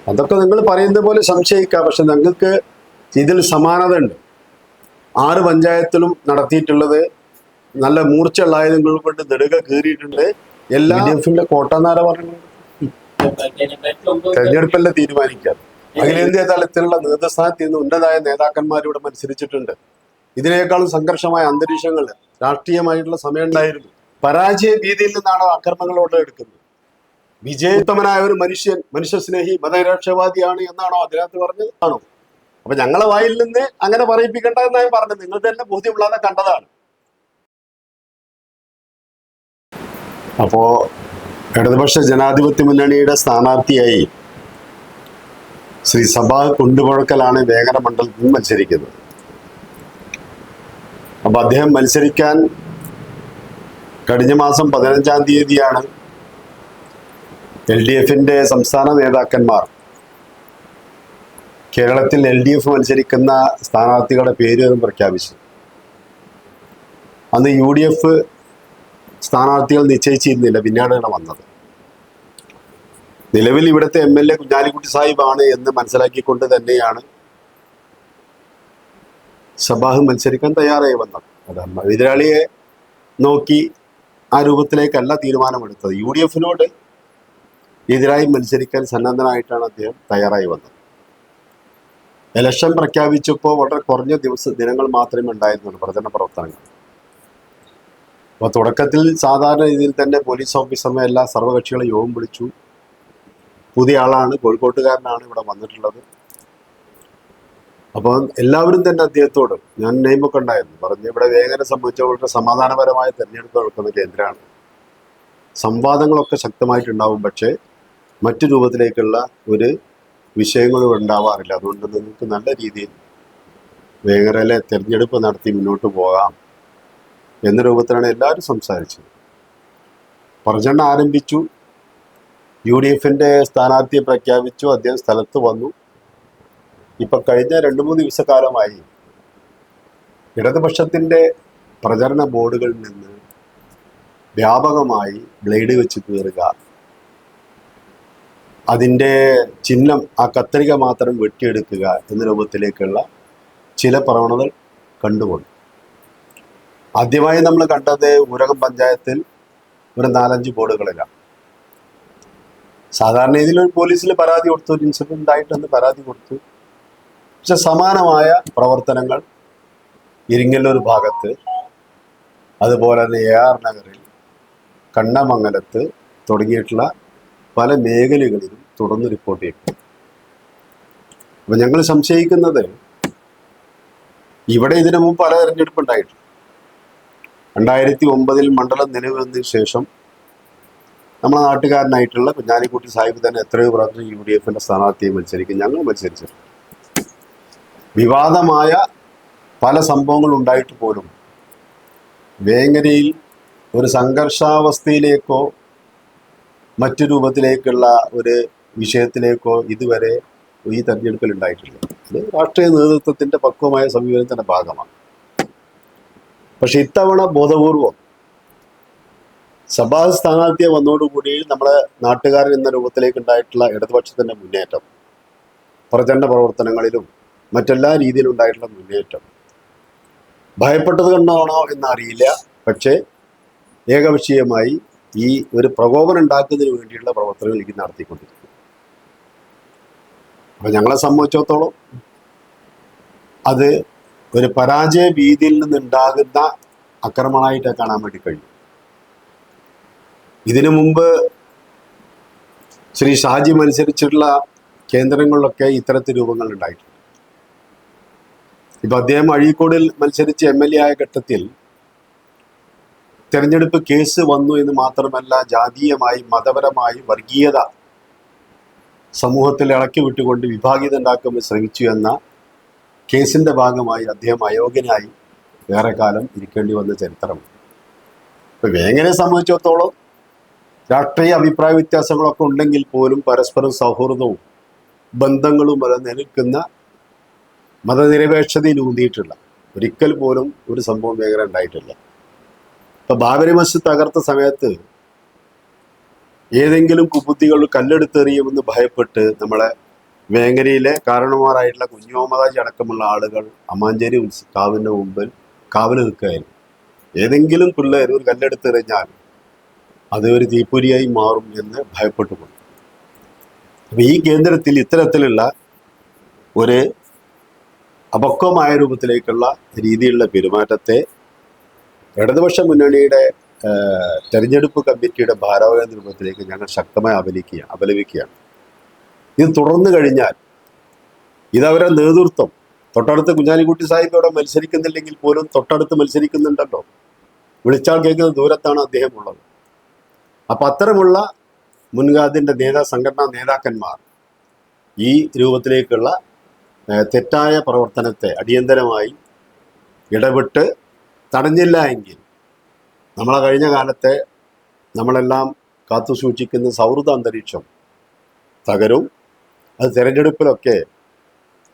അതൊക്കെ നിങ്ങൾ പറയുന്ന പോലെ സംശയിക്കാം. പക്ഷെ ഞങ്ങൾക്ക് ഇതിൽ സമാനത ഉണ്ട്. 6 പഞ്ചായത്തിലും നടത്തിയിട്ടുള്ളത് നല്ല മൂർച്ചയുള്ള ആയുധങ്ങൾ കൊണ്ട് നെടുക കീറിയിട്ടുണ്ട്. എല്ലാ എഫിന്റെ കോട്ടന്നാര പറഞ്ഞു തെരഞ്ഞെടുപ്പെല്ലാം തീരുമാനിക്കാം. അഖിലേന്ത്യാ തലത്തിലുള്ള നേതൃസ്ഥാനത്ത് നിന്ന് ഉന്നതമായ നേതാക്കന്മാരിവിടെ മത്സരിച്ചിട്ടുണ്ട്. ഇതിനേക്കാളും സംഘർഷമായ അന്തരീക്ഷങ്ങൾ രാഷ്ട്രീയമായിട്ടുള്ള സമയം ഉണ്ടായിരുന്നു. പരാജയ ഭീതിയിൽ നിന്നാണ് ആക്രമണങ്ങളോട് എടുക്കുന്നത്. വിജയോത്തമനായ ഒരു മനുഷ്യസ്നേഹി മതനിരക്ഷവാദിയാണ് എന്നാണോ അതിനകത്ത് പറഞ്ഞത്? ആണോ? അപ്പൊ ഞങ്ങളെ വായിൽ നിന്ന് അങ്ങനെ പറയിപ്പിക്കേണ്ട എന്നാണ് പറഞ്ഞത്. നിങ്ങൾ തന്നെ ബോധ്യമുള്ളാതെ കണ്ടതാണ്. അപ്പോ ഇടതുപക്ഷ ജനാധിപത്യ മുന്നണിയുടെ സ്ഥാനാർത്ഥിയായി ശ്രീ സബാഹ് കുണ്ടുപുഴക്കലാണ് വേങ്ങര മണ്ഡലത്തിൽ നിന്ന് മത്സരിക്കുന്നത്. അപ്പൊ അദ്ദേഹം മത്സരിക്കാൻ കഴിഞ്ഞ മാസം 15-ാം തീയതിയാണ് LDFന്റെ സംസ്ഥാന നേതാക്കന്മാർ കേരളത്തിൽ LDF മത്സരിക്കുന്ന സ്ഥാനാർത്ഥികളുടെ പേര് പ്രഖ്യാപിച്ചു. അന്ന് UDF സ്ഥാനാർത്ഥികൾ നിശ്ചയിച്ചിരുന്നില്ല, പിന്നീടാണ് വന്നത്. നിലവിൽ ഇവിടുത്തെ MLA കുഞ്ഞാലിക്കുട്ടി സാഹിബാണ് എന്ന് മനസ്സിലാക്കിക്കൊണ്ട് തന്നെയാണ് സബാഹ് മത്സരിക്കാൻ തയ്യാറായി വന്നത്. അത് എതിരാളിയെ നോക്കി ആ രൂപത്തിലേക്കല്ല തീരുമാനമെടുത്തത്. UDFനോട് എതിരായി മത്സരിക്കാൻ സന്നദ്ധനായിട്ടാണ് അദ്ദേഹം തയ്യാറായി വന്നത്. ഇലക്ഷൻ പ്രഖ്യാപിച്ചപ്പോൾ വളരെ കുറഞ്ഞ ദിനങ്ങൾ മാത്രമേ ഉണ്ടായിരുന്നുള്ളൂ പ്രചരണ പ്രവർത്തനങ്ങൾ. അപ്പോൾ തുടക്കത്തിൽ സാധാരണ രീതിയിൽ തന്നെ പോലീസ് ഓഫീസർമാർ എല്ലാ സർവകക്ഷികളെ യോഗം വിളിച്ചു. പുതിയ ആളാണ്, കോഴിക്കോട്ടുകാരനാണ് ഇവിടെ വന്നിട്ടുള്ളത്. അപ്പോൾ എല്ലാവരും തന്നെ അദ്ദേഹത്തോട്, ഞാൻ നെയ്മൊക്കെ ഉണ്ടായിരുന്നു, പറഞ്ഞു ഇവിടെ വേഗനെ സംബന്ധിച്ച വളരെ സമാധാനപരമായ തെരഞ്ഞെടുപ്പ് നടക്കുന്ന കേന്ദ്രമാണ്. സംവാദങ്ങളൊക്കെ ശക്തമായിട്ടുണ്ടാവും, പക്ഷേ മറ്റു രൂപത്തിലേക്കുള്ള ഒരു വിഷയങ്ങളും ഉണ്ടാവാറില്ല. അതുകൊണ്ട് നിങ്ങൾക്ക് നല്ല രീതിയിൽ വേങ്ങരയിലെ തെരഞ്ഞെടുപ്പ് നടത്തി മുന്നോട്ട് പോകാം എന്ന രൂപത്തിലാണ് എല്ലാവരും സംസാരിച്ചത്. പ്രചരണം ആരംഭിച്ചു. UDFന്റെ സ്ഥാനാർത്ഥിയെ പ്രഖ്യാപിച്ചു. അദ്ദേഹം സ്ഥലത്ത് വന്നു. ഇപ്പൊ കഴിഞ്ഞ 2-3 ദിവസക്കാലമായി ഇടതുപക്ഷത്തിന്റെ പ്രചരണ ബോർഡുകളിൽ നിന്ന് വ്യാപകമായി ബ്ലേഡ് വെച്ച് കീറുക, അതിൻ്റെ ചിഹ്നം ആ കത്രിക മാത്രം വെട്ടിയെടുക്കുക എന്ന രൂപത്തിലേക്കുള്ള ചില പ്രവണതകൾ കണ്ടുകൊണ്ട് ആദ്യമായി നമ്മൾ കണ്ടത് ഊരകം പഞ്ചായത്തിൽ ഒരു 4-5 ബോർഡുകളിലാണ്. സാധാരണ രീതിയിൽ ഒരു പോലീസിൽ പരാതി കൊടുത്തു, ഒരു ഇൻസിഡന്റ് ആയിട്ടൊന്ന് പരാതി കൊടുത്തു. പക്ഷെ സമാനമായ പ്രവർത്തനങ്ങൾ ഇരിങ്ങല്ലൂർ ഭാഗത്ത്, അതുപോലെ തന്നെ AR നഗറിൽ, കണ്ണമംഗലത്ത് തുടങ്ങിയിട്ടുള്ള പല മേഖലകളിലും തുടർന്ന് റിപ്പോർട്ട് ചെയ്യപ്പെട്ടു. അപ്പൊ ഞങ്ങൾ സംശയിക്കുന്നത് ഇവിടെ ഇതിനു മുമ്പ് പല തെരഞ്ഞെടുപ്പ് ഉണ്ടായിട്ടുണ്ട്. 2009 മണ്ഡലം നിലവിൽ വന്നതിന് ശേഷം നമ്മളെ നാട്ടുകാരനായിട്ടുള്ള കുഞ്ഞാലിക്കുട്ടി സാഹിബ് തന്നെ എത്രയോ പ്രാവശ്യം UDFന്റെ സ്ഥാനാർത്ഥിയെ മത്സരിക്കും. ഞങ്ങൾ മത്സരിച്ചിട്ടുണ്ട്. വിവാദമായ പല സംഭവങ്ങൾ ഉണ്ടായിട്ട് പോലും വേങ്ങരയിൽ ഒരു സംഘർഷാവസ്ഥയിലേക്കോ മറ്റു രൂപത്തിലേക്കുള്ള ഒരു വിഷയത്തിലേക്കോ ഇതുവരെ ഈ തെരഞ്ഞെടുപ്പിൽ ഉണ്ടായിട്ടില്ല. ഇത് രാഷ്ട്രീയ നേതൃത്വത്തിന്റെ പക്വമായ സമീപനത്തിന്റെ ഭാഗമാണ്. പക്ഷെ ഇത്തവണ ബോധപൂർവം സഭാ സ്ഥാനാർത്ഥിയെ വന്നതോടുകൂടി നമ്മളെ നാട്ടുകാരൻ എന്ന രൂപത്തിലേക്ക് ഉണ്ടായിട്ടുള്ള ഇടതുപക്ഷത്തിന്റെ മുന്നേറ്റം, പ്രചരണ പ്രവർത്തനങ്ങളിലും മറ്റെല്ലാ രീതിയിലും ഉണ്ടായിട്ടുള്ള മുന്നേറ്റം ഭയപ്പെട്ടത് കൊണ്ടാണോ എന്നറിയില്ല. പക്ഷേ ഏകപക്ഷീയമായി ഈ ഒരു പ്രകോപനം ഉണ്ടാക്കുന്നതിന് വേണ്ടിയുള്ള പ്രവർത്തനങ്ങൾ എനിക്ക് നടത്തിക്കൊണ്ടിരിക്കും. അപ്പൊ ഞങ്ങളെ സംബന്ധിച്ചിടത്തോളം അത് ഒരു പരാജയ ഭീതിയിൽ നിന്നുണ്ടാകുന്ന ആക്രമണമായിട്ട് കാണാൻ വേണ്ടി കഴിയും. ഇതിനു മുമ്പ് ശ്രീ ഷാജി മത്സരിച്ചിട്ടുള്ള കേന്ദ്രങ്ങളിലൊക്കെ ഇത്തരത്തിൽ രൂപങ്ങൾ ഉണ്ടായിട്ടുണ്ട്. ഇപ്പൊ അദ്ദേഹം അഴീക്കോടിൽ മത്സരിച്ച് MLA ആയ ഘട്ടത്തിൽ തെരഞ്ഞെടുപ്പ് കേസ് വന്നു എന്ന് മാത്രമല്ല, ജാതീയമായി മതപരമായി വർഗീയത സമൂഹത്തിൽ ഇളക്കി വിട്ടുകൊണ്ട് വിഭാഗീയത ഉണ്ടാക്കുമ്പോൾ ശ്രമിച്ചു എന്ന കേസിന്റെ ഭാഗമായി അദ്ദേഹം അയോഗ്യനായി വേറെ കാലം ഇരിക്കേണ്ടി വന്ന ചരിത്രമാണ്. ഇപ്പൊ വേങ്ങനെ സംബന്ധിച്ചിടത്തോളം രാഷ്ട്രീയ അഭിപ്രായ വ്യത്യാസങ്ങളൊക്കെ ഉണ്ടെങ്കിൽ പോലും പരസ്പരം സൗഹൃദവും ബന്ധങ്ങളും നിലനിൽക്കുന്ന മതനിരപേക്ഷതയിൽ ഊന്നിയിട്ടുള്ള ഒരിക്കൽ പോലും ഒരു സംഭവം വേഗം ഉണ്ടായിട്ടില്ല. ഇപ്പൊ ബാബരി മസ്ജിദ് തകർത്ത സമയത്ത് ഏതെങ്കിലും കുബുദ്ധികൾ കല്ലെടുത്തെറിയുമെന്ന് ഭയപ്പെട്ട് നമ്മളെ വേങ്ങരയിലെ കാരണവന്മാരായിട്ടുള്ള കുഞ്ഞുമുഹമ്മദാജി അടക്കമുള്ള ആളുകൾ അമ്മാഞ്ചേരി കാവിൻ്റെ മുമ്പിൽ കാവല് നിൽക്കുകയായിരുന്നു. ഏതെങ്കിലും പിള്ളേർ ഒരു കല്ലെടുത്തെറിഞ്ഞാൽ അത് ഒരു തീപ്പൊരിയായി മാറും എന്ന് ഭയപ്പെട്ടുകൊണ്ട്. അപ്പം ഈ കേന്ദ്രത്തിൽ ഇത്തരത്തിലുള്ള ഒരു അപക്വമായ രൂപത്തിലേക്കുള്ള രീതിയിലുള്ള പെരുമാറ്റത്തെ ഇടതുപക്ഷ മുന്നണിയുടെ തെരഞ്ഞെടുപ്പ് കമ്മിറ്റിയുടെ ഭാരവാഹി രൂപത്തിലേക്ക് ഞങ്ങൾ ശക്തമായി അപലപിക്കുകയാണ്. ഇത് തുടർന്നു കഴിഞ്ഞാൽ ഇതവരെ നേതൃത്വം തൊട്ടടുത്ത് കുഞ്ഞാലിക്കുട്ടി സാഹിബ് ഇവിടെ മത്സരിക്കുന്നില്ലെങ്കിൽ പോലും തൊട്ടടുത്ത് മത്സരിക്കുന്നുണ്ടല്ലോ. വിളിച്ചാൽ കേൾക്കുന്ന ദൂരത്താണ് അദ്ദേഹം ഉള്ളത്. അപ്പം അത്തരമുള്ള മുൻകാതിൻ്റെ സംഘടനാ നേതാക്കന്മാർ ഈ രൂപത്തിലേക്കുള്ള തെറ്റായ പ്രവർത്തനത്തെ അടിയന്തരമായി ഇടപെട്ട് തടഞ്ഞില്ല എങ്കിൽ നമ്മളെ കഴിഞ്ഞ കാലത്തെ നമ്മളെല്ലാം കാത്തു സൂക്ഷിക്കുന്ന സൗഹൃദ അന്തരീക്ഷം തകരും. അത് തിരഞ്ഞെടുപ്പിലൊക്കെ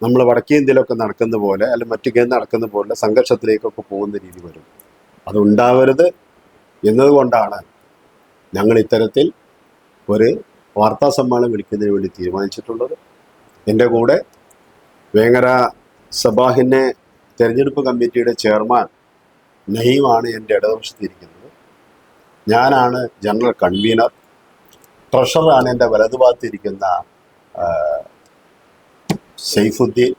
നമ്മൾ വടക്കേ ഇന്ത്യയിലൊക്കെ നടക്കുന്ന പോലെ അല്ലെങ്കിൽ മറ്റു കേന്ദ്രം നടക്കുന്ന പോലെ സംഘർഷത്തിലേക്കൊക്കെ പോകുന്ന രീതി വരും. അതുണ്ടാവരുത് എന്നതുകൊണ്ടാണ് ഞങ്ങൾ ഇത്തരത്തിൽ ഒരു വാർത്താ സമ്മേളനം വിളിക്കുന്നതിന് വേണ്ടി തീരുമാനിച്ചിട്ടുള്ളത്. എൻ്റെ കൂടെ വേങ്ങര സബാഹിൻ്റെ തെരഞ്ഞെടുപ്പ് കമ്മിറ്റിയുടെ ചെയർമാൻ നഹീമാണ് എൻ്റെ ഇടതുപക്ഷത്തിരിക്കുന്നത്. ഞാനാണ് ജനറൽ കൺവീനർ. ട്രഷറാണ് എൻ്റെ വലതുഭാഗത്തിരിക്കുന്ന സൈഫുദ്ദീൻ.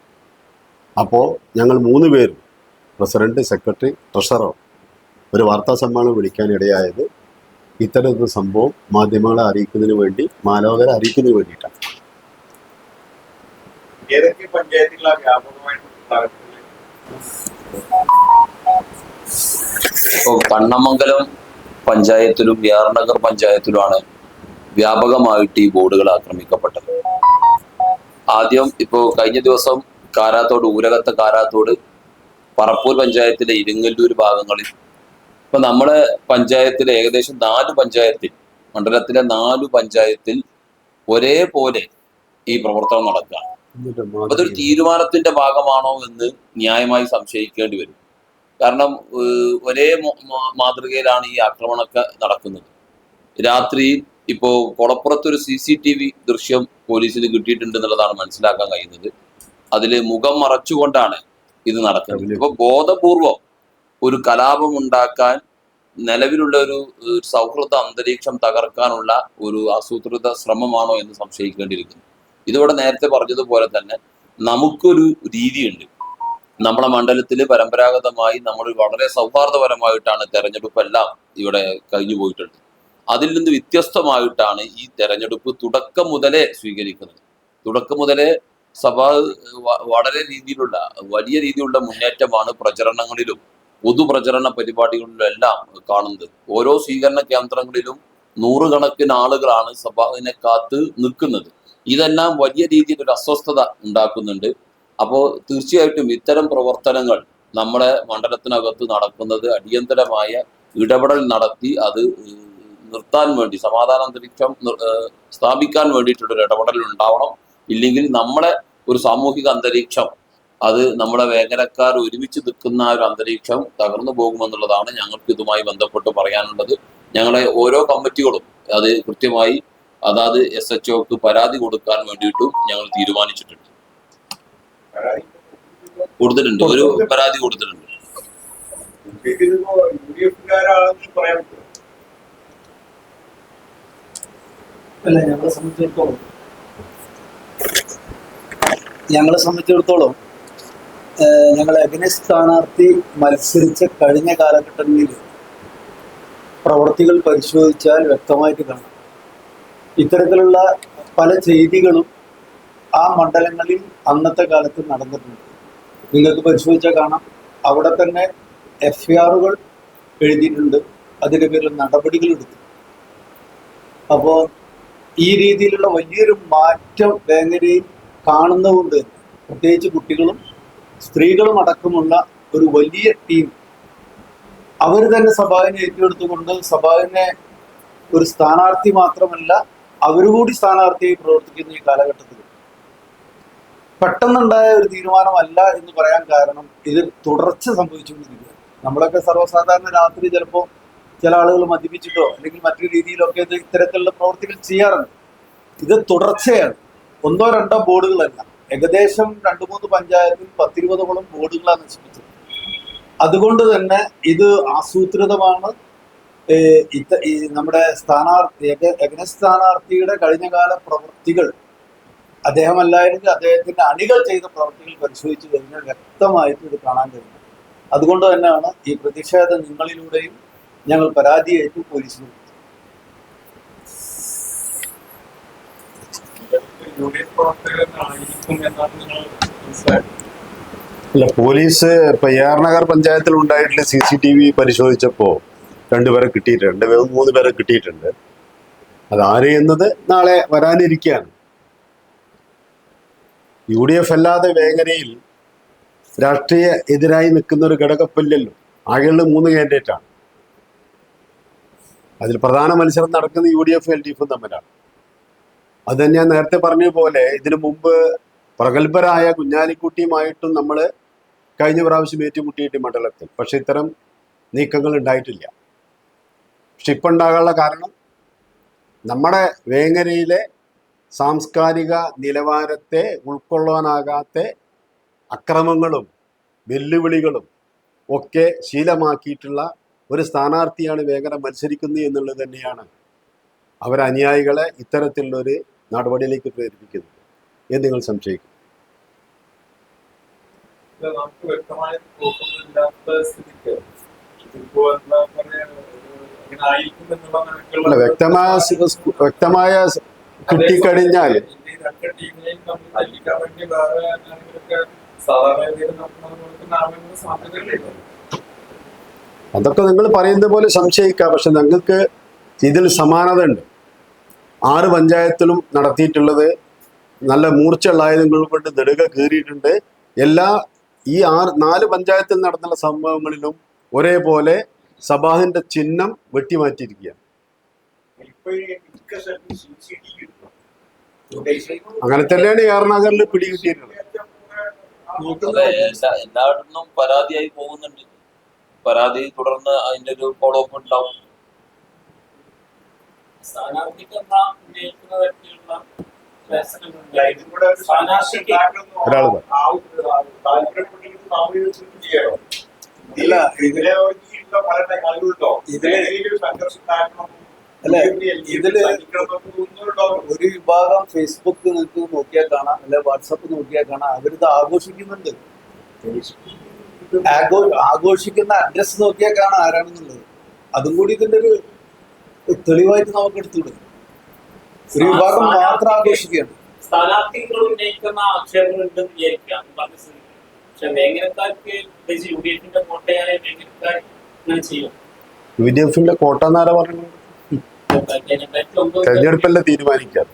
അപ്പോൾ ഞങ്ങൾ 3 പേരും പ്രസിഡന്റ്, സെക്രട്ടറി, ട്രഷറർ ഒരു വാർത്താ സമ്മേളനം വിളിക്കാൻ ഇടയായത് ഇത്തരത്തിലൊരു സംഭവം മാധ്യമങ്ങളെ അറിയിക്കുന്നതിന് വേണ്ടി, മാലോകരെ അറിയിക്കുന്നതിന് വേണ്ടിയിട്ടാണ്. കണ്ണമംഗലം പഞ്ചായത്തിലും യാർനഗർ പഞ്ചായത്തിലുമാണ് വ്യാപകമായിട്ട് ഈ ബോർഡുകൾ ആക്രമിക്കപ്പെട്ടത്. ആദ്യം കഴിഞ്ഞ ദിവസം കാരാത്തോട്, ഊരകത്തെ കാരാത്തോട്, പറപ്പൂർ പഞ്ചായത്തിലെ ഇരിങ്ങല്ലൂർ ഭാഗങ്ങളിൽ നമ്മളെ പഞ്ചായത്തിലെ ഏകദേശം 4 പഞ്ചായത്തിൽ, മണ്ഡലത്തിലെ 4 പഞ്ചായത്തിൽ ഒരേപോലെ ഈ പ്രവർത്തനം നടക്കുകയാണ്. അതൊരു തീരുമാനത്തിന്റെ ഭാഗമാണോ എന്ന് ന്യായമായി സംശയിക്കേണ്ടി വരും. കാരണം ഒരേ മാതൃകയിലാണ് ഈ ആക്രമണമൊക്കെ നടക്കുന്നത്. രാത്രി കൊളപ്പുറത്തൊരു CCTV ദൃശ്യം പോലീസിന് കിട്ടിയിട്ടുണ്ട് എന്നുള്ളതാണ് മനസ്സിലാക്കാൻ കഴിയുന്നത്. അതിൽ മുഖം മറച്ചുകൊണ്ടാണ് ഇത് നടക്കുന്നത്. ബോധപൂർവം ഒരു കലാപം ഉണ്ടാക്കാൻ, നിലവിലുള്ള ഒരു സൗഹൃദ അന്തരീക്ഷം തകർക്കാനുള്ള ഒരു ആസൂത്രിത ശ്രമമാണോ എന്ന് സംശയിക്കേണ്ടിയിരിക്കുന്നു. ഇതിവിടെ നേരത്തെ പറഞ്ഞതുപോലെ തന്നെ നമുക്കൊരു രീതിയുണ്ട്. നമ്മളെ മണ്ഡലത്തിൽ പരമ്പരാഗതമായി നമ്മൾ വളരെ സൗഹാർദ്ദപരമായിട്ടാണ് തെരഞ്ഞെടുപ്പെല്ലാം ഇവിടെ കഴിഞ്ഞു പോയിട്ടുള്ളത്. അതിൽ നിന്ന് വ്യത്യസ്തമായിട്ടാണ് ഈ തെരഞ്ഞെടുപ്പ് തുടക്കം മുതലേ സ്വീകരിക്കുന്നത്. തുടക്കം മുതലേ സഭ വലിയ രീതിയിലുള്ള മുന്നേറ്റമാണ് പ്രചരണങ്ങളിലും പൊതുപ്രചരണ പരിപാടികളിലും എല്ലാം കാണുന്നത്. ഓരോ സ്വീകരണ കേന്ദ്രങ്ങളിലും 100 കണക്കിന് ആളുകളാണ് സഭയെ കാത്ത് നിൽക്കുന്നത്. ഇതെല്ലാം വലിയ രീതിയിൽ ഒരു അസ്വസ്ഥത ഉണ്ടാക്കുന്നുണ്ട്. അപ്പോൾ തീർച്ചയായിട്ടും ഇത്തരം പ്രവർത്തനങ്ങൾ നമ്മുടെ മണ്ഡലത്തിനകത്ത് നടക്കുന്നത് അടിയന്തരമായ ഇടപെടൽ നടത്തി അത് നിർത്താൻ വേണ്ടി, സമാധാന അന്തരീക്ഷം സ്ഥാപിക്കാൻ വേണ്ടിയിട്ടുള്ളൊരു ഇടപെടൽ ഉണ്ടാവണം. ഇല്ലെങ്കിൽ നമ്മളെ ഒരു സാമൂഹിക അന്തരീക്ഷം, അത് നമ്മളെ വേങ്ങരക്കാർ ഒരുമിച്ച് നിൽക്കുന്ന ഒരു അന്തരീക്ഷം തകർന്നു പോകുമെന്നുള്ളതാണ് ഞങ്ങൾക്ക് ഇതുമായി ബന്ധപ്പെട്ട് പറയാനുള്ളത്. ഞങ്ങളെ ഓരോ കമ്മിറ്റികളും അത് കൃത്യമായി അതാത് SHOക്ക് പരാതി കൊടുക്കാൻ വേണ്ടിയിട്ടും ഞങ്ങൾ തീരുമാനിച്ചിട്ടുണ്ട്. ഒരു പരാതി കൊടുത്തിട്ടുണ്ട്. അല്ല, ഞങ്ങളെ സംബന്ധിച്ചിടത്തോളം ഞങ്ങൾ അഗ്നേഷ് സ്ഥാനാർത്ഥി മത്സരിച്ച കഴിഞ്ഞ കാലഘട്ടങ്ങളിൽ പ്രവർത്തികൾ പരിശോധിച്ചാൽ വ്യക്തമായിട്ട് കാണാം. ഇത്തരത്തിലുള്ള പല ചെയ്തികളും ആ മണ്ഡലങ്ങളിൽ അന്നത്തെ കാലത്ത് നടന്നിട്ടുണ്ട്. നിങ്ങൾക്ക് പരിശോധിച്ചാൽ കാണാം. അവിടെ തന്നെ FIRകൾ എഴുതിയിട്ടുണ്ട്, അതിൻ്റെ പേരിൽ നടപടികൾ എടുത്തു. അപ്പോൾ ഈ രീതിയിലുള്ള വലിയൊരു മാറ്റം വേങ്ങരയിൽ കാണുന്നതുകൊണ്ട് പ്രത്യേകിച്ച് കുട്ടികളും സ്ത്രീകളും അടക്കമുള്ള ഒരു വലിയ ടീം അവർ തന്നെ സഭാവിനെ ഏറ്റെടുത്തുകൊണ്ട് സഭാവിനെ ഒരു സ്ഥാനാർത്ഥി മാത്രമല്ല അവരുകൂടി സ്ഥാനാർത്ഥിയായി പ്രവർത്തിക്കുന്ന ഈ കാലഘട്ടത്തിൽ പെട്ടെന്നുണ്ടായ ഒരു തീരുമാനമല്ല എന്ന് പറയാൻ കാരണം ഇത് തുടർച്ച സംഭവിച്ചുകൊണ്ടിരിക്കുകയാണ്. നമ്മളൊക്കെ സർവ്വസാധാരണ രാത്രി ചിലപ്പോൾ ചില ആളുകൾ മദ്യപിച്ചിട്ടോ അല്ലെങ്കിൽ മറ്റു രീതിയിലൊക്കെ ഇത് ഇത്തരത്തിലുള്ള പ്രവർത്തികൾ ചെയ്യാറുണ്ട്. ഇത് തുടർച്ചയാണ്. ഒന്നോ രണ്ടോ ബോർഡുകളല്ല, ഏകദേശം 2-3 പഞ്ചായത്തിൽ 10-20ഓളം ബോർഡുകളാണ് നശിപ്പിച്ചത്. അതുകൊണ്ട് തന്നെ ഇത് ആസൂത്രിതമാണ്. ഈ നമ്മുടെ സ്ഥാനാർത്ഥിയുടെ കഴിഞ്ഞകാല പ്രവൃത്തികൾ, അദ്ദേഹമല്ലായിരുന്നെങ്കിൽ അദ്ദേഹത്തിന്റെ അണികൾ ചെയ്ത പ്രവൃത്തികൾ പരിശോധിച്ചു കഴിഞ്ഞാൽ വ്യക്തമായിട്ട് ഇത് കാണാൻ കഴിയും. അതുകൊണ്ട് തന്നെയാണ് ഈ പ്രതിഷേധം നിങ്ങളിലൂടെയും ഞങ്ങൾ പരാതിയായിട്ട് പോലീസിന് അല്ല, പോലീസ് ഇപ്പൊ AR നഗർ പഞ്ചായത്തിൽ ഉണ്ടായിട്ടുള്ള CCTV പരിശോധിച്ചപ്പോ 2 പേരെ കിട്ടിയിട്ടുണ്ട്, 3 പേരെ കിട്ടിയിട്ടുണ്ട്. അത് ആര് എന്നത് നാളെ വരാനിരിക്കുകയാണ്. UDF അല്ലാതെ വേങ്ങരയിൽ രാഷ്ട്രീയ എതിരായി നിൽക്കുന്ന ഒരു ഘടകപ്പില്ലല്ലോ. ആകെയുള്ള 3 കാൻഡിഡേറ്റാണ്. അതിൽ പ്രധാന മത്സരം നടക്കുന്നത് UDF LDF തമ്മിലാണ്. അത് ഞാൻ നേരത്തെ പറഞ്ഞ പോലെ ഇതിനു മുമ്പ് പ്രഗത്ഭരായ കുഞ്ഞാലിക്കുട്ടിയുമായിട്ടും നമ്മൾ കഴിഞ്ഞ പ്രാവശ്യം ഏറ്റുമുട്ടിയിട്ട് മണ്ഡലത്തിൽ, പക്ഷെ ഇത്തരം നീക്കങ്ങൾ ഉണ്ടായിട്ടില്ല. പക്ഷെ ഇപ്പം ഉണ്ടാകാനുള്ള കാരണം നമ്മുടെ വേങ്ങരയിലെ സാംസ്കാരിക നിലവാരത്തെ ഉൾക്കൊള്ളാനാകാത്ത അക്രമങ്ങളും വെല്ലുവിളികളും ഒക്കെ ശീലമാക്കിയിട്ടുള്ള ഒരു സ്ഥാനാർത്ഥിയാണ് വേങ്ങര മത്സരിക്കുന്നത് എന്നുള്ളത് തന്നെയാണ് അവരനുയായികളെ ഇത്തരത്തിലുള്ളൊരു നടപടിയിലേക്ക് പ്രേരിപ്പിക്കുന്നത് എന്ന് നിങ്ങൾ സംശയിക്കും. അല്ല, വ്യക്തമായ കിട്ടിക്കഴിഞ്ഞാൽ അതൊക്കെ നിങ്ങൾ പറയുന്ന പോലെ സംശയിക്കാം. പക്ഷെ ഞങ്ങൾക്ക് ഇതിൽ സമാനത ഉണ്ട്. 6 പഞ്ചായത്തിലും നടത്തിയിട്ടുള്ളത് നല്ല മൂർച്ചയുള്ള ആയുധങ്ങൾ കൊണ്ട് നെടുക കീറിയിട്ടുണ്ട്. ഈ 4 പഞ്ചായത്തിൽ നടന്നുള്ള സംഭവങ്ങളിലും ഒരേപോലെ സബാഹിന്റെ ചിഹ്നം വെട്ടിമാറ്റിയിരിക്കുകയാണ്. അങ്ങനെ തന്നെയാണ് AR നഗറിൽ പിടികിട്ടിയിട്ടുള്ളത്. എല്ലായിടത്തും പരാതിയായി പോകുന്നുണ്ട്. പരാതി തുടർന്ന് അതിന്റെ ഒരു ഫോളോ അപ്പ് ഉണ്ടാവും. ഇതില് ഒരു വിഭാഗം ഫേസ്ബുക്ക് നിങ്ങൾക്ക് നോക്കിയാൽ കാണാം, അല്ലെ വാട്സപ്പ് നോക്കിയാൽ കാണാം, അവരിത് ആഘോഷിക്കുന്നുണ്ട്. ആഘോഷിക്കുന്ന അഡ്രസ് നോക്കിയാൽ കാണാം ആരാണെന്നുള്ളത്. അതും കൂടി ഇതിന്റെ ഒരു തെളിവായിട്ട് നമുക്ക് എടുത്തുവിടും. ഒരു വിഭാഗം മാത്രം ആഘോഷിക്കുകയാണ്. സ്ഥാനാർത്ഥികൾ ഉന്നയിക്കുന്ന ആക്ഷേപങ്ങൾ ഉണ്ടെന്ന് വിചാരിക്കാം. പക്ഷെ വേങ്ങരക്കാർക്ക് UDF-ന്റെ കോട്ടയായ വേങ്ങരക്കാർ അങ്ങനെ ചെയ്യും. UDF-ന്റെ കോട്ട എന്നാരാ പറയുന്നത്? തെരഞ്ഞെടുപ്പല്ലേ തീരുമാനിക്കാറ്.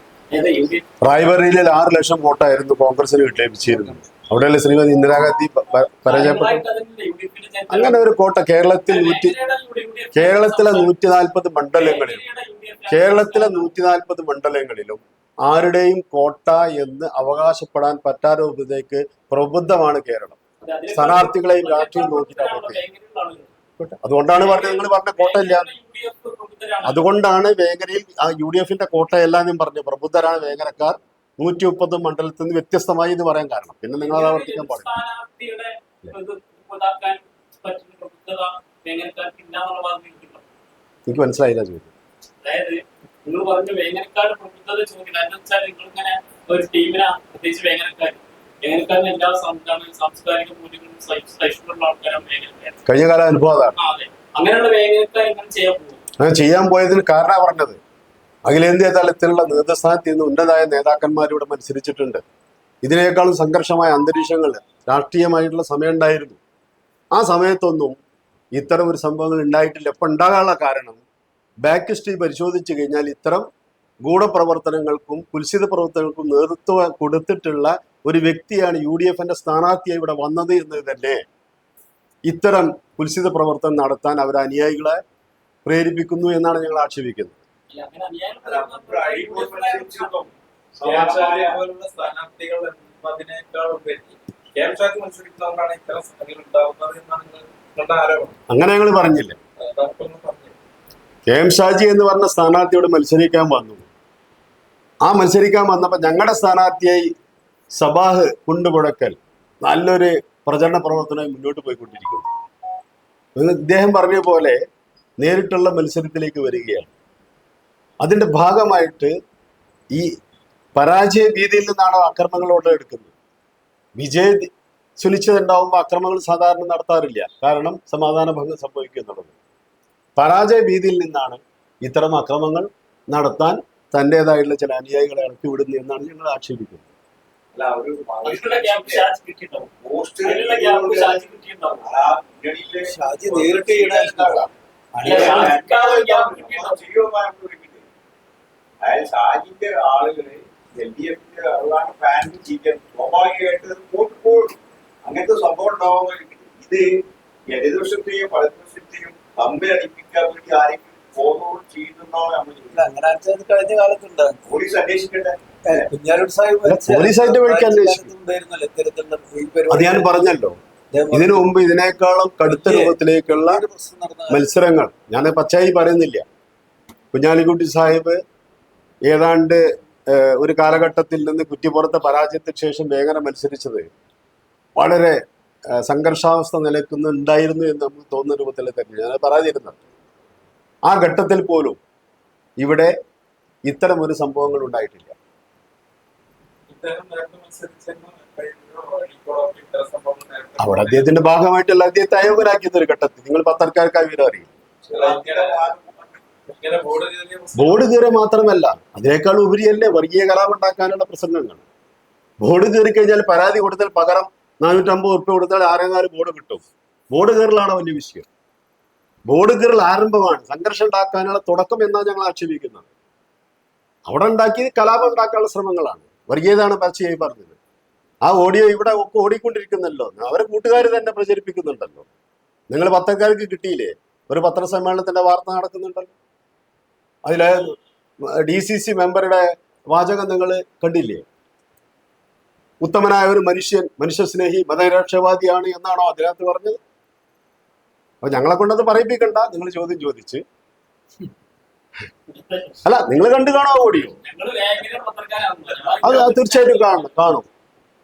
റായ്ബറേലിയിൽ 6 ലക്ഷം വോട്ടായിരുന്നു കോൺഗ്രസിന് ലഭിച്ചിരുന്നത്. അവിടെയല്ലേ ശ്രീമതി ഇന്ദിരാഗാന്ധി പരാജയപ്പെട്ടു. അങ്ങനെ ഒരു കോട്ട കേരളത്തിലെ 140 മണ്ഡലങ്ങളിലും ആരുടെയും കോട്ട എന്ന് അവകാശപ്പെടാൻ പറ്റാത്ത പ്രബുദ്ധമാണ് കേരളം. സ്ഥാനാർത്ഥികളെയും രാഷ്ട്രീയം നോക്കിയിട്ടാണ് വോട്ട് ചെയ്യുന്നത്. അതുകൊണ്ടാണ് പറഞ്ഞത്, നിങ്ങൾ പറഞ്ഞ കോട്ടയില്ല. അതുകൊണ്ടാണ് വേങ്ങരയിൽ UDF-ന്റെ കോട്ടയല്ല എന്നും പറഞ്ഞു. പ്രബുദ്ധരാണ് വേങ്ങരക്കാർ. 130 മണ്ഡലത്തിൽ നിന്ന് വ്യത്യസ്തമായി എന്ന് പറയാൻ കാരണം. പിന്നെ നിങ്ങൾ അത് ആവർത്തിക്കാൻ പാടില്ല. എനിക്ക് മനസ്സിലായില്ല ചോദ്യം. അതായത് നിങ്ങൾ പറഞ്ഞു വേങ്ങരക്കാട് പ്രബുദ്ധത ചോദിക്കില്ല. എന്ന് വെച്ചാൽ നിങ്ങൾ ഇങ്ങനെ ഒരു ടീമിനെ പ്രത്യേകിച്ച് വേങ്ങരക്കാരിന് എല്ലാ സാംസ്കാരിക മൂല്യങ്ങളും സഹിഷ്ണുള്ള ആൾക്കാരാണ് വേങ്ങരക്കാർ. കഴിഞ്ഞ കാല അനുഭവം അതാണ്. അങ്ങനെയുള്ള വേങ്ങരക്കാർ ഇങ്ങനെ ചെയ്യാൻ പോകും. അങ്ങനെ ചെയ്യാൻ പോയതിന് കാരണം പറഞ്ഞത്, അഖിലേന്ത്യാ തലത്തിലുള്ള നേതൃസ്ഥാനത്ത് നിന്ന് ഉന്നതമായ നേതാക്കന്മാർ ഇവിടെ മത്സരിച്ചിട്ടുണ്ട്. ഇതിനേക്കാളും സംഘർഷമായ അന്തരീക്ഷങ്ങൾ രാഷ്ട്രീയമായിട്ടുള്ള സമയം ഉണ്ടായിരുന്നു. ആ സമയത്തൊന്നും ഇത്തരം ഒരു സംഭവങ്ങൾ ഉണ്ടായിട്ടില്ല. എപ്പോൾ ഉണ്ടാകാനുള്ള കാരണം ബാക്ക് ഹിസ്റ്ററി പരിശോധിച്ചു കഴിഞ്ഞാൽ ഇത്തരം ഗൂഢപ്രവർത്തനങ്ങൾക്കും കുൽസിത പ്രവർത്തനങ്ങൾക്കും നേതൃത്വം കൊടുത്തിട്ടുള്ള ഒരു വ്യക്തിയാണ് UDF-ന്റെ സ്ഥാനാർത്ഥിയായി ഇവിടെ വന്നത് എന്നത് തന്നെ ഇത്തരം കുൽസിത പ്രവർത്തനം നടത്താൻ അവർ അനുയായികളെ പ്രേരിപ്പിക്കുന്നു എന്നാണ് ഞങ്ങൾ ആക്ഷേപിക്കുന്നത്. അങ്ങനെ ഞങ്ങൾ പറഞ്ഞില്ലേ. KM ഷാജി എന്ന് പറഞ്ഞ സ്ഥാനാർത്ഥിയോട് മത്സരിക്കാൻ വന്നു. ആ മത്സരിക്കാൻ വന്നപ്പോൾ ഞങ്ങളുടെ സ്ഥാനാർത്ഥിയായി സബാഹ് കുണ്ടുപുഴക്കൽ നല്ലൊരു പ്രചരണ പ്രവർത്തനമായി മുന്നോട്ട് പോയിക്കൊണ്ടിരിക്കുന്നു. ഇദ്ദേഹം പറഞ്ഞ പോലെ നേരിട്ടുള്ള മത്സരത്തിലേക്ക് വരികയാണ്. അതിൻ്റെ ഭാഗമായിട്ട് ഈ പരാജയ ഭീതിയിൽ നിന്നാണ് അക്രമങ്ങളോട് എടുക്കുന്നത്. വിജയ സുനിശ്ചിതണ്ടാവുമ്പോൾ അക്രമങ്ങൾ സാധാരണ നടത്താറില്ല, കാരണം സമാധാന ഭംഗം സംഭവിക്കും എന്നുള്ളത്. പരാജയ ഭീതിയിൽ നിന്നാണ് ഇത്തരം അക്രമങ്ങൾ നടത്താൻ തൻ്റെതായിട്ടുള്ള ചില അനുയായികളെ ഇറക്കി വിടുന്നു എന്നാണ് ഞങ്ങൾ ആക്ഷേപിക്കുന്നത്. ഷാജി നേരിട്ട് ഷാജിന്റെ ആളുകള് LDF-ന്റെ ഫാനും ചെയ്യാൻ സ്വാഭാവികമായിട്ട് പോകും. അങ്ങനത്തെ സംഭവം ഉണ്ടാവുമ്പോൾ ഇത് ഇടതുപക്ഷത്തെയും വലതുപക്ഷത്തെയും തമ്മിലടിപ്പിക്കാൻ വേണ്ടി ആരെങ്കിലും ഫോർവേഡ് ചെയ്യുന്നതാണ് നമ്മൾ അങ്ങനെ കഴിഞ്ഞ കാലത്തുണ്ട്. പോലീസ് അന്വേഷിക്കട്ടെ. കുഞ്ഞാലൂർ സാഹിബ് പോലീസായിട്ട് വഴിക്ക് അന്വേഷിക്കും. ഉണ്ടായിരുന്നല്ലോ ഇത്തരത്തിലുള്ള അത് ഞാൻ പറഞ്ഞല്ലോ. ഇതിനു മുമ്പ് ഇതിനേക്കാളും കടുത്ത രൂപത്തിലേക്കുള്ള മത്സരങ്ങൾ ഞാൻ പച്ചയായി പറയുന്നില്ല. കുഞ്ഞാലിക്കുട്ടി സാഹിബ് ഏതാണ്ട് ഒരു കാലഘട്ടത്തിൽ നിന്ന് കുറ്റിപ്പുറത്തെ പരാജയത്തിന് ശേഷം വേഗന മത്സരിച്ചത് വളരെ സംഘർഷാവസ്ഥ നിലനിൽക്കുന്നുണ്ടായിരുന്നു എന്ന് നമുക്ക് തോന്നുന്ന രൂപത്തിൽ തന്നെ ഞാൻ പറയാതിരുന്നത്. ആ ഘട്ടത്തിൽ പോലും ഇവിടെ ഇത്തരം ഒരു സംഭവങ്ങൾ ഉണ്ടായിട്ടില്ല. അവിടെ അദ്ദേഹത്തിന്റെ ഭാഗമായിട്ടുള്ള അദ്ദേഹത്തെ അയോഗ്യരാക്കിയത് ഒരു ഘട്ടത്തിൽ നിങ്ങൾ പത്രക്കാർക്കായി വിവരം അറിയും. ബോർഡ് കയറി മാത്രമല്ല, അതിനേക്കാൾ ഉപരിയല്ലേ വർഗീയ കലാപുണ്ടാക്കാനുള്ള പ്രസംഗങ്ങൾ. ബോർഡ് കയറി കഴിഞ്ഞാൽ പരാതി കൊടുത്താൽ പകരം 450 ഉറുപ്പ്യ കൊടുത്താൽ 6-4 ബോർഡ് കിട്ടും. ബോർഡ് കയറലാണ് വലിയ വിഷയം. ബോർഡ് കയറൽ ആരംഭമാണ്, സംഘർഷം ഉണ്ടാക്കാനുള്ള തുടക്കം എന്നാണ് ഞങ്ങൾ ആക്ഷേപിക്കുന്നത്. അവിടെ ഉണ്ടാക്കി കലാപം ഉണ്ടാക്കാനുള്ള ശ്രമങ്ങളാണ്, വർഗീയതാണ് പച്ചയായി പറഞ്ഞത്. ആ ഓഡിയോ ഇവിടെ ഒക്കെ ഓടിക്കൊണ്ടിരിക്കുന്നല്ലോ, അവരെ കൂട്ടുകാർ തന്നെ പ്രചരിപ്പിക്കുന്നുണ്ടല്ലോ. നിങ്ങൾ പത്രക്കാർക്ക് കിട്ടിയില്ലേ? ഒരു പത്രസമ്മേളനത്തിന്റെ വാർത്ത നടക്കുന്നുണ്ടല്ലോ. അതിലെ DCC മെമ്പറുടെ വാചകം നിങ്ങൾ കണ്ടില്ലേ? ഉത്തമനായ ഒരു മനുഷ്യസ്നേഹി, മതനിരക്ഷവാദിയാണ് എന്നാണോ അതിനകത്ത് പറഞ്ഞത്? അപ്പൊ ഞങ്ങളെ കൊണ്ടത് പറയിപ്പിക്കണ്ട. നിങ്ങൾ ചോദ്യം ചോദിച്ച് അല്ല, നിങ്ങൾ കണ്ടു കാണോ ഓഡിയോ? അത് തീർച്ചയായിട്ടും കാണും.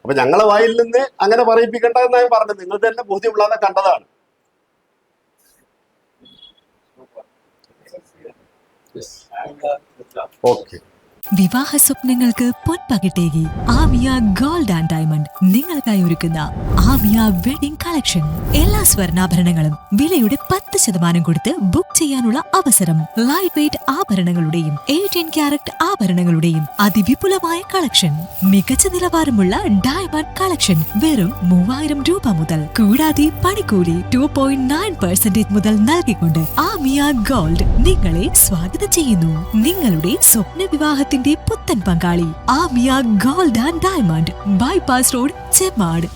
അപ്പൊ ഞങ്ങളെ വായിൽ നിന്ന് അങ്ങനെ പറയിപ്പിക്കണ്ട എന്നാണ് പറഞ്ഞത്. നിങ്ങൾ തന്നെ ബോധ്യമുള്ളാതെ കണ്ടതാണ്. ഓക്കെ. വിവാഹ സ്വപ്നങ്ങൾക്ക് പൊൻപകിട്ടേകി ആമിയ ഗോൾഡ് ആൻഡ് ഡയമണ്ട് നിങ്ങൾക്കായി ഒരുക്കുന്ന ആമിയ വെഡിംഗ് കളക്ഷൻ. എല്ലാ സ്വർണ്ണാഭരണങ്ങളും വിലയുടെ 10% കൊടുത്ത് ബുക്ക് ചെയ്യാനുള്ള അവസരം. ലൈറ്റ് വെയ്റ്റ് ആഭരണങ്ങളുടെയും 18 ക്യാരറ്റ് ആഭരണങ്ങളുടെയും അതിവിപുലമായ കളക്ഷൻ. മികച്ച നിലവാരമുള്ള ഡയമണ്ട് കളക്ഷൻ വെറും 3000 രൂപ മുതൽ. കൂടാതെ പണിക്കൂലി 2.9% മുതൽ നൽകിക്കൊണ്ട് ആമിയ ഗോൾഡ് നിങ്ങളെ സ്വാഗതം ചെയ്യുന്നു. നിങ്ങളുടെ സ്വപ്ന വിവാഹത്തിന്റെ പുത്തൻ പങ്കാളി Amiya gold and diamond, bypass road, Chemmad.